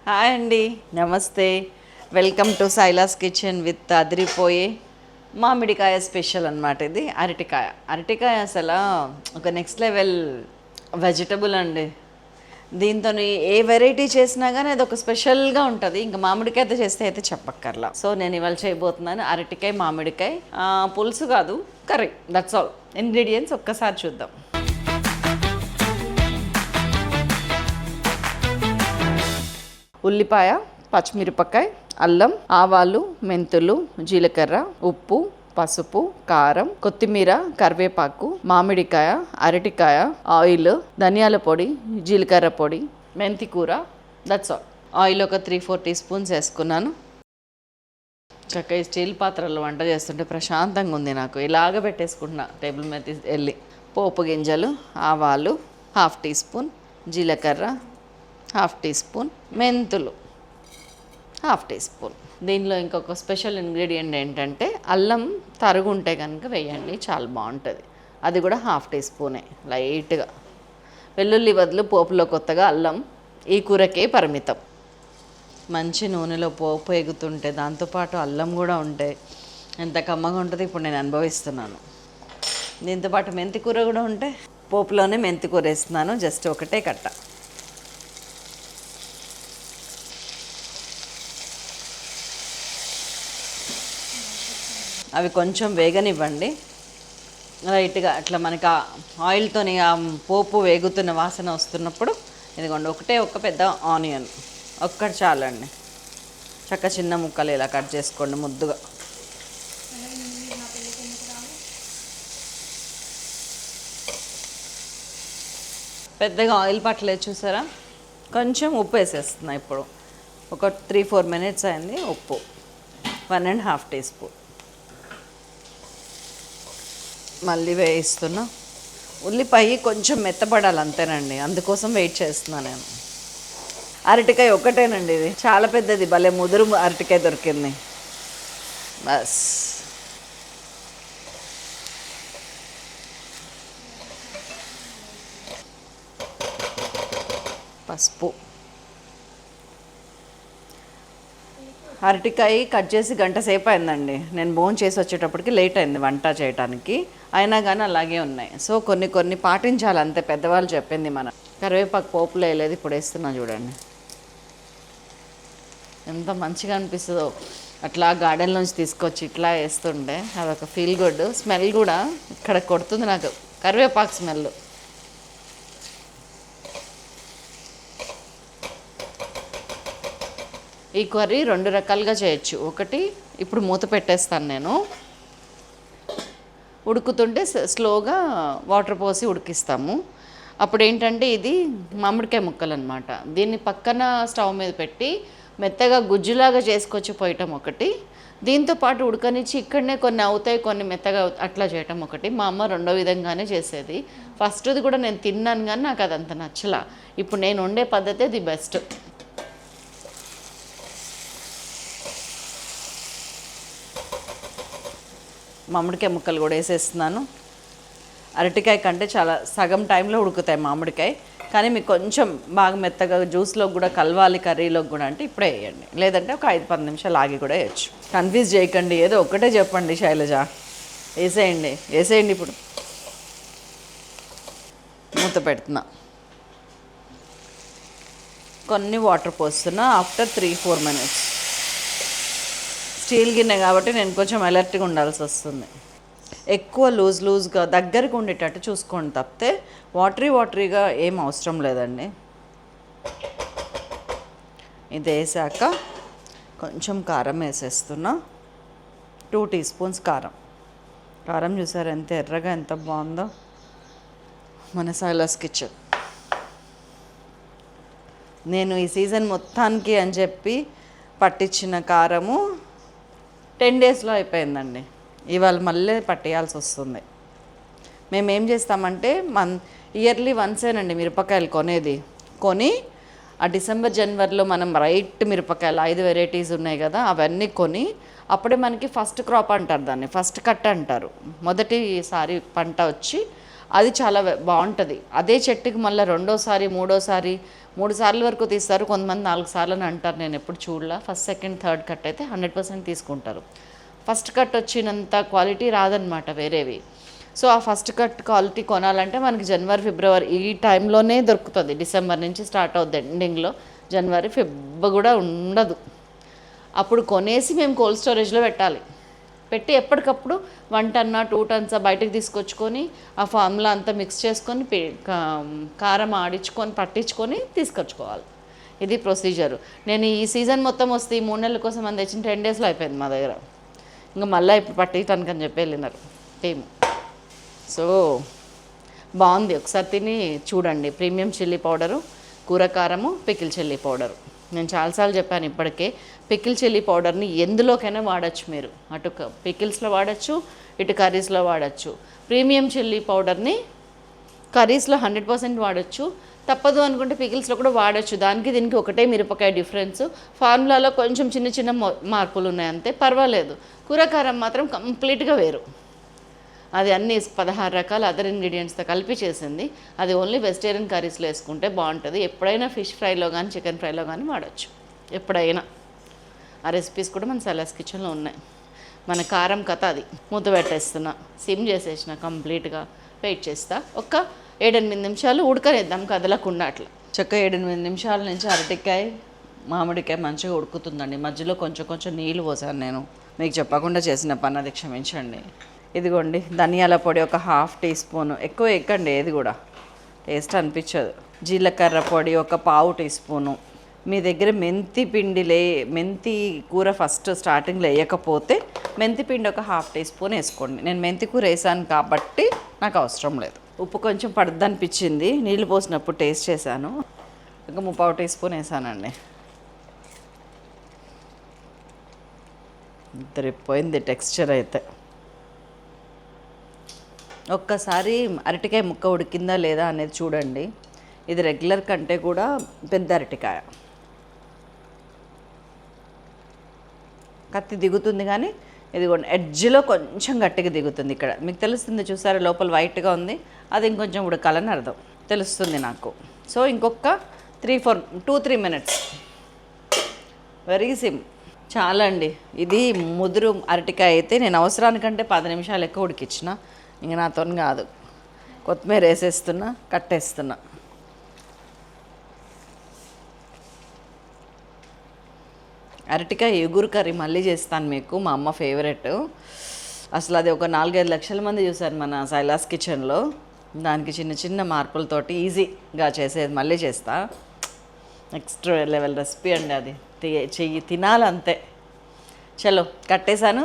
Hi అండి, నమస్తే. Welcome to Silas kitchen with అదిరిపోయే మామిడికాయ స్పెషల్ అనమాట. ఇది అరటికాయ అసలు ఒక నెక్స్ట్ లెవెల్ వెజిటబుల్ అండి. దీంతో ఏ వెరైటీ చేసినా కానీ అది ఒక స్పెషల్గా ఉంటుంది. ఇంకా మామిడికాయతో చేస్తే అయితే చెప్పక్కర్లా. సో నేను ఇవాళ చేయబోతున్నాను అరటికాయ మామిడికాయ పులుసు కాదు, కర్రీ. That's all. ఇంగ్రీడియంట్స్ ఒక్కసారి చూద్దాం. ఉల్లిపాయ, పచ్చిమిరపకాయ, అల్లం, ఆవాలు, మెంతులు, జీలకర్ర, ఉప్పు, పసుపు, కారం, కొత్తిమీర, కరివేపాకు, మామిడికాయ, అరటికాయ, ఆయిల్, ధనియాల పొడి, జీలకర్ర పొడి, మెంతి కూర. That's all. ఆయిల్ ఒక 3-4 టీ స్పూన్స్ వేసుకున్నాను. చక్కగా ఈ స్టీల్ పాత్రలో వంట చేస్తుంటే ప్రశాంతంగా ఉంది నాకు. ఇలాగ పెట్టేసుకుంటున్నా టేబుల్ మీద వెళ్ళి. పోపు గింజలు, ఆవాలు 1/2 టీ స్పూన్, జీలకర్ర 1/2 టీ స్పూన్, మెంతులు 1/2 టీ స్పూన్. దీనిలో ఇంకొక స్పెషల్ ఇంగ్రీడియంట్ ఏంటంటే అల్లం తరుగు ఉంటే కనుక వేయండి, చాలా బాగుంటుంది. అది కూడా 1/2 టీ స్పూనే, లైట్గా. వెల్లుల్లి బదులు పోపులో కొత్తగా అల్లం ఈ కూరకే పరిమితం. మంచి నూనెలో పోపు ఎగుతుంటే దాంతోపాటు అల్లం కూడా ఉంటే ఎంత కమ్మగా ఉంటుంది. ఇప్పుడు నేను అనుభవిస్తున్నాను. దీంతోపాటు మెంతి కూర కూడా ఉంటే, పోపులోనే మెంతి కూర వేస్తున్నాను, జస్ట్ ఒకటే కట్ట. అవి కొంచెం వేగనివ్వండి లైట్గా. అట్లా మనకి ఆ ఆయిల్తో ఆ పోపు వేగుతున్న వాసన వస్తున్నప్పుడు ఇదిగోండి ఒక పెద్ద ఆనియన్ ఒక్కటి చాలండి. చక్క చిన్న ముక్కలు ఇలా కట్ చేసుకోండి ముద్దుగా. పెద్దగా ఆయిల్ పట్టలేదు చూసారా. కొంచెం ఉప్పు వేసేస్తున్నా ఇప్పుడు. ఒక 3-4 మినిట్స్ అయింది. ఉప్పు 1.5 టీ స్పూన్ మళ్ళీ వేయిస్తున్నా. ఉల్లిపాయ కొంచెం మెత్తపడాలి అంతేనండి, అందుకోసం వెయిట్ చేస్తున్నాను నేను. అరటికాయ ఒకటేనండి, ఇది చాలా పెద్దది, భలే ముదురు అరటికాయ దొరికింది. బస్ పసుపు. అరటికాయ కట్ చేసి గంట సేపు అయిందండి. నేను భోజనం చేసి వచ్చేటప్పటికి లేట్ అయింది వంట చేయడానికి. అయినా కానీ అలాగే ఉన్నాయి. సో కొన్ని పాటించాలి అంతే, పెద్దవాళ్ళు చెప్పింది. మన కరివేపాకు పోపులో వేయలేదు, ఇప్పుడు వేస్తున్నా చూడండి. ఎంత మంచిగా అనిపిస్తుందో అట్లా గార్డెన్లోంచి తీసుకొచ్చి ఇట్లా వేస్తుంటే. అదొక ఫీల్ గుడ్. స్మెల్ కూడా ఇక్కడ కొడుతుంది నాకు, కరివేపాకు స్మెల్. ఈ కర్రీ 2 రకాలుగా చేయొచ్చు. ఒకటి, ఇప్పుడు మూత పెట్టేస్తాను నేను. ఉడుకుతుంటే స్లోగా వాటర్ పోసి ఉడికిస్తాము. అప్పుడు ఏంటంటే ఇది మామిడికాయ ముక్కలు అనమాట. దీన్ని పక్కన స్టవ్ మీద పెట్టి మెత్తగా గుజ్జులాగా చేసుకొచ్చి పోయటం ఒకటి. దీంతోపాటు ఉడకనిచ్చి ఇక్కడనే కొన్ని అవుతాయి, కొన్ని మెత్తగా అట్లా చేయటం ఒకటి. మా అమ్మ రెండో విధంగానే చేసేది. ఫస్ట్ది కూడా నేను తిన్నాను కానీ నాకు అదంత నచ్చలా. ఇప్పుడు నేను వండే పద్ధతే ది బెస్ట్. మామిడికాయ ముక్కలు కూడా వేసేస్తున్నాను. అరటికాయ కంటే చాలా సగం టైంలో ఉడుకుతాయి మామిడికాయ. కానీ మీకు కొంచెం బాగా మెత్తగా జ్యూస్లో కూడా కలవాలి, కర్రీలోకి కూడా అంటే ఇప్పుడే వేయండి. లేదంటే ఒక 5-10 నిమిషాలు ఆగి కూడా వేయచ్చు. కన్ఫ్యూజ్ చేయకండి, ఏదో ఒకటే చెప్పండి. శైలజ వేసేయండి. ఇప్పుడు మూత పెడుతున్నా. కొన్ని వాటర్ పోస్తున్నా ఆఫ్టర్ 3-4 మినిట్స్. స్టీల్ గిన్నె కాబట్టి నేను కొంచెం అలర్ట్గా ఉండాల్సి వస్తుంది. ఎక్కువ లూజ్గా దగ్గరకు ఉండేటట్టు చూసుకోండి తప్పితే వాటరీగా ఏం అవసరం లేదండి. ఇది వేసాక కొంచెం కారం వేసేస్తున్నా. 2 టీ స్పూన్స్ కారం చూసారు ఎంత ఎర్రగా ఎంత బాగుందో మన సైలాస్ కిచెన్. నేను ఈ సీజన్ మొత్తానికి అని చెప్పి పట్టించిన కారము 10 డేస్లో అయిపోయిందండి. ఇవాళ మళ్ళీ పట్టేయాల్సి వస్తుంది. మేము ఏం చేస్తామంటే ఇయర్లీ వన్సేనండి మిరపకాయలు కొని ఆ డిసెంబర్ జనవరిలో మనం రైట్ మిరపకాయలు 5 వెరైటీస్ ఉన్నాయి కదా, అవన్నీ కొని అప్పుడే మనకి ఫస్ట్ క్రాప్ అంటారు, దాన్ని ఫస్ట్ కట్ అంటారు. మొదటిసారి పంట వచ్చి అది చాలా బాగుంటుంది. అదే చెట్టుకి మళ్ళీ రెండోసారి మూడోసారి 3 సార్లు వరకు తీస్తారు, కొంతమంది 4 సార్లు అని అంటారు. నేను ఎప్పుడు చూడలా. ఫస్ట్ సెకండ్ థర్డ్ కట్ అయితే 100% తీసుకుంటారు. ఫస్ట్ కట్ వచ్చినంత క్వాలిటీ రాదనమాట వేరేవి. సో ఆ ఫస్ట్ కట్ క్వాలిటీ కొనాలంటే మనకి జనవరి ఫిబ్రవరి ఈ టైంలోనే దొరుకుతుంది. డిసెంబర్ నుంచి స్టార్ట్ అవుద్ది, ఎండింగ్లో జనవరి ఫిబ్ కూడా ఉండదు. అప్పుడు కొనేసి మేము కోల్డ్ స్టోరేజ్లో పెట్టాలి. పెట్టి ఎప్పటికప్పుడు 1 టన్నా 2 టన్స్ బయటకు తీసుకొచ్చుకొని ఆ ఫార్ములా అంతా మిక్స్ చేసుకొని కారం ఆడించుకొని పట్టించుకొని తీసుకొచ్చుకోవాలి. ఇది ప్రొసీజరు. నేను ఈ సీజన్ మొత్తం వస్తే ఈ 3 నెలల కోసం అని తెచ్చిన 10 డేస్లో అయిపోయింది మా దగ్గర. ఇంకా మళ్ళీ ఇప్పుడు పట్టించడానికి అని చెప్పి వెళ్ళినారు టీమ్. సో బాగుంది, ఒకసారి తిని చూడండి. ప్రీమియం చిల్లీ పౌడరు, కూర కారము, పికిల్ చిల్లీ పౌడరు. నేను చాలాసార్లు చెప్పాను ఇప్పటికే. పికిల్ చిల్లీ పౌడర్ని ఎందులోకైనా వాడచ్చు మీరు. అటు పికిల్స్లో వాడచ్చు, ఇటు కర్రీస్లో వాడచ్చు. ప్రీమియం చిల్లీ పౌడర్ని కర్రీస్లో 100% వాడచ్చు. తప్పదు అనుకుంటే పికిల్స్లో కూడా వాడచ్చు. దానికి దీనికి ఒకటే మిరపకాయ డిఫరెన్స్. ఫార్ములాలో కొంచెం చిన్న చిన్న మార్పులు ఉన్నాయి అంతే, పర్వాలేదు. కూరకారం మాత్రం కంప్లీట్గా వేరు. అది అన్ని 16 రకాల అదర్ ఇంగ్రీడియంట్స్తో కలిపి చేసింది. అది ఓన్లీ వెజిటేరియన్ కర్రీస్లో వేసుకుంటే బాగుంటుంది. ఎప్పుడైనా ఫిష్ ఫ్రైలో కానీ చికెన్ ఫ్రైలో కానీ వాడచ్చు, ఎప్పుడైనా. ఆ రెసిపీస్ కూడా మన సైలాస్ కిచెన్లో ఉన్నాయి. మన కారం కథ అది. మూత పెట్టేస్తున్నా, సిమ్ చేసేసిన, కంప్లీట్గా వెయిట్ చేస్తా. ఒక 7-8 నిమిషాలు ఉడకనేద్దాం కదలకుండా. అట్లా చక్క 7-8 నిమిషాల నుంచి అరటికాయ మామిడికాయ మంచిగా ఉడుకుతుందండి. మధ్యలో కొంచెం కొంచెం నీళ్ళు పోసాను నేను. మీకు చెప్పకుండా చేసిన పని, అది క్షమించండి. ఇదిగోండి ధనియాల పొడి ఒక 1/2 టీ స్పూను, ఎక్కువ ఎక్కండి ఏది కూడా టేస్ట్ అనిపించదు. జీలకర్ర పొడి ఒక 1/4 టీ స్పూను. మీ దగ్గర మెంతి కూర ఫస్ట్ స్టార్టింగ్లో వేయకపోతే మెంతి పిండి ఒక 1/2 టీ స్పూన్ వేసుకోండి. నేను మెంతి కూర వేసాను కాబట్టి నాకు అవసరం లేదు. ఉప్పు కొంచెం పడుద్ది అనిపించింది, నీళ్ళు పోసినప్పుడు టేస్ట్ చేశాను. ఒక 1/4 టీ స్పూన్ వేసానండి. ఇద్దరిపోయింది టెక్స్చర్ అయితే. ఒక్కసారి అరటికాయ ముక్క ఉడికిందా లేదా అనేది చూడండి. ఇది రెగ్యులర్ కంటే కూడా పెద్ద అరటికాయ. కత్తి దిగుతుంది కానీ ఇదిగోండి ఎడ్జ్లో కొంచెం గట్టిగా దిగుతుంది. ఇక్కడ మీకు తెలుస్తుంది చూసారా, లోపల వైట్గా ఉంది. అది ఇంకొంచెం ఉడకాలని అర్థం తెలుస్తుంది నాకు. సో ఇంకొక 2-3 మినిట్స్, వెరీ సిమ్, చాలా అండి. ఇది ముదురు అరటికాయ అయితే నేను అవసరానికంటే 10 నిమిషాలు ఎక్కువ ఉడికించిన. ఇంక నాతో కాదు. కొత్తిమీర వేసేస్తున్నా, కట్టేస్తున్నా. అరటికాయ ఎగురు కర్రీ మళ్ళీ చేస్తాను మీకు, మా అమ్మ ఫేవరెట్. అసలు అది ఒక 4-5 లక్షల మంది చూశారు మన సైలాస్ కిచెన్లో. దానికి చిన్న చిన్న మార్పులతోటి ఈజీగా చేసేది మళ్ళీ చేస్తా. నెక్స్ట్ లెవెల్ రెసిపీ అండి అది. చెయ్యి తినాలంతే. చలో కట్టేశాను.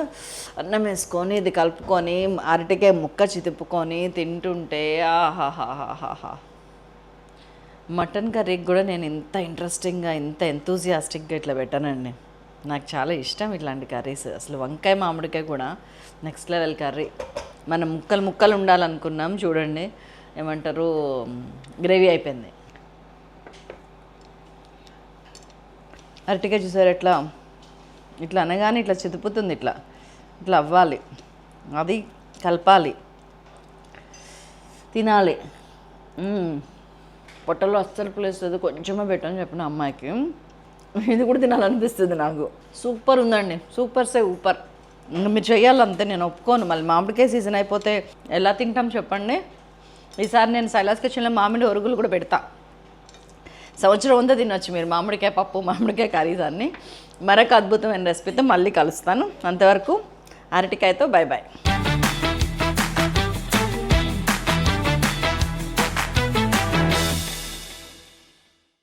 అన్నం వేసుకొని ఇది కలుపుకొని అరటికాయ ముక్క చితుపుకొని తింటుంటే ఆహాహాహాహా. మటన్ కర్రీకి కూడా నేను ఇంత ఇంట్రెస్టింగ్గా ఇంత ఎంతూజియాస్టిక్గా ఇట్లా పెట్టానండి. నాకు చాలా ఇష్టం ఇట్లాంటి కర్రీస్. అసలు వంకాయ మామిడికాయ కూడా నెక్స్ట్ లెవెల్ కర్రీ. మనం ముక్కలు ఉండాలనుకున్నాం, చూడండి ఏమంటారు గ్రేవీ అయిపోయింది. అరటికాయ చూసారు ఇట్లా అనగానే ఇట్లా చితుపుతుంది, ఇట్లా అవ్వాలి. అది కలపాలి, తినాలి. పొట్టలో అస్సలు ప్లేస్ లేదు, కొంచెమే పెట్టని చెప్పిన అమ్మాయికి. ఇది కూడా తినాలనిపిస్తుంది నాకు. సూపర్ ఉందండి, సూపర్. ఇంకా మీరు చెయ్యాలంతే, నేను ఒప్పుకోను. మళ్ళీ మామిడికాయ సీజన్ అయిపోతే ఎలా తింటాం చెప్పండి. ఈసారి నేను సైలాస్ కిచెన్లో మామిడి ఒరుగులు కూడా పెడతా. సంవత్సరం ఉందా తినొచ్చు మీరు మామిడికాయ పప్పు, మామిడికాయ కర్రీస్ అన్నీ. మరొక అద్భుతమైన రెసిపీతో మళ్ళీ కలుస్తాను. అంతవరకు అరటికాయతో బై బాయ్.